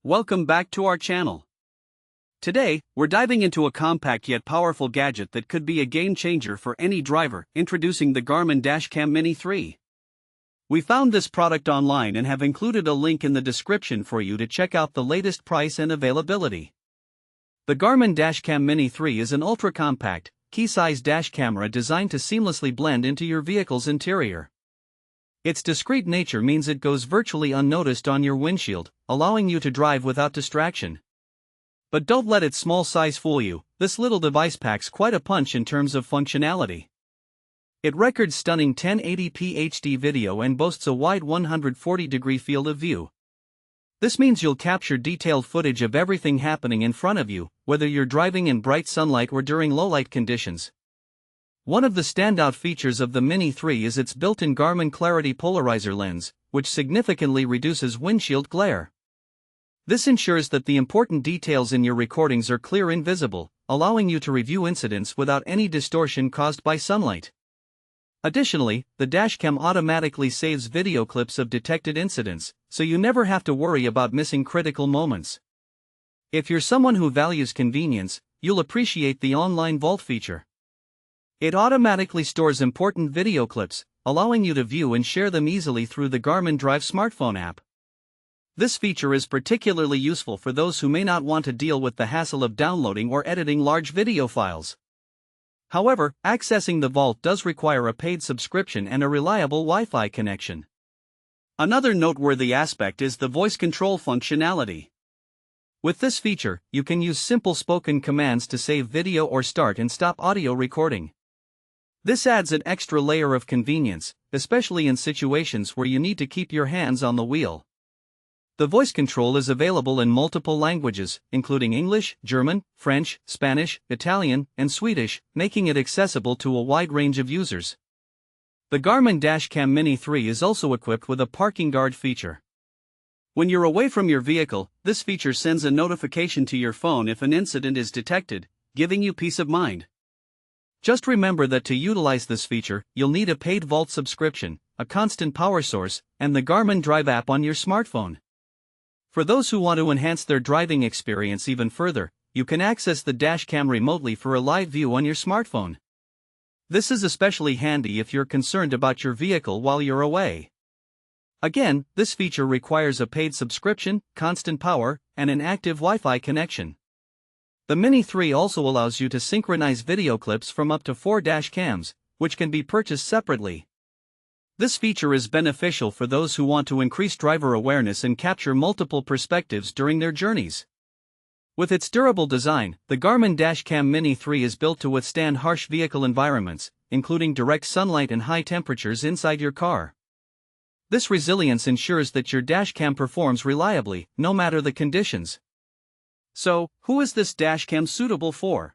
Welcome back to our channel. Today, we're diving into a compact yet powerful gadget that could be a game changer for any driver, introducing the Garmin Dash Cam Mini 3. We found this product online and have included a link in the description for you to check out the latest price and availability. The Garmin Dash Cam Mini 3 is an ultra-compact, key-size dash camera designed to seamlessly blend into your vehicle's interior. Its discreet nature means it goes virtually unnoticed on your windshield, allowing you to drive without distraction. But don't let its small size fool you, this little device packs quite a punch in terms of functionality. It records stunning 1080p HD video and boasts a wide 140-degree field of view. This means you'll capture detailed footage of everything happening in front of you, whether you're driving in bright sunlight or during low-light conditions. One of the standout features of the Mini 3 is its built-in Garmin Clarity polarizer lens, which significantly reduces windshield glare. This ensures that the important details in your recordings are clear and visible, allowing you to review incidents without any distortion caused by sunlight. Additionally, the dashcam automatically saves video clips of detected incidents, so you never have to worry about missing critical moments. If you're someone who values convenience, you'll appreciate the online vault feature. It automatically stores important video clips, allowing you to view and share them easily through the Garmin Drive smartphone app. This feature is particularly useful for those who may not want to deal with the hassle of downloading or editing large video files. However, accessing the vault does require a paid subscription and a reliable Wi-Fi connection. Another noteworthy aspect is the voice control functionality. With this feature, you can use simple spoken commands to save video or start and stop audio recording. This adds an extra layer of convenience, especially in situations where you need to keep your hands on the wheel. The voice control is available in multiple languages, including English, German, French, Spanish, Italian, and Swedish, making it accessible to a wide range of users. The Garmin Dash Cam Mini 3 is also equipped with a parking guard feature. When you're away from your vehicle, this feature sends a notification to your phone if an incident is detected, giving you peace of mind. Just remember that to utilize this feature, you'll need a paid vault subscription, a constant power source, and the Garmin Drive app on your smartphone. For those who want to enhance their driving experience even further, you can access the dash cam remotely for a live view on your smartphone. This is especially handy if you're concerned about your vehicle while you're away. Again, this feature requires a paid subscription, constant power, and an active Wi-Fi connection. The Mini 3 also allows you to synchronize video clips from up to 4 dash cams, which can be purchased separately. This feature is beneficial for those who want to increase driver awareness and capture multiple perspectives during their journeys. With its durable design, the Garmin Dash Cam Mini 3 is built to withstand harsh vehicle environments, including direct sunlight and high temperatures inside your car. This resilience ensures that your dashcam performs reliably, no matter the conditions. So, who is this dashcam suitable for?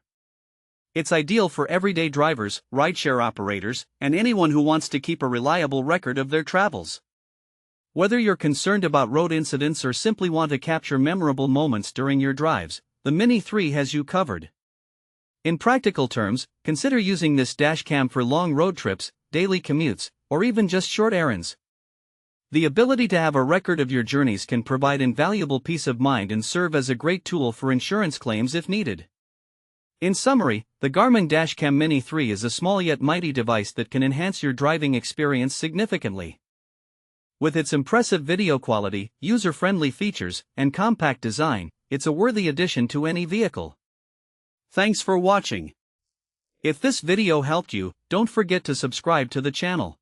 It's ideal for everyday drivers, rideshare operators, and anyone who wants to keep a reliable record of their travels. Whether you're concerned about road incidents or simply want to capture memorable moments during your drives, the Mini 3 has you covered. In practical terms, consider using this dashcam for long road trips, daily commutes, or even just short errands. The ability to have a record of your journeys can provide invaluable peace of mind and serve as a great tool for insurance claims if needed. In summary, the Garmin Dash Cam Mini 3 is a small yet mighty device that can enhance your driving experience significantly. With its impressive video quality, user-friendly features, and compact design, it's a worthy addition to any vehicle. Thanks for watching. If this video helped you, don't forget to subscribe to the channel.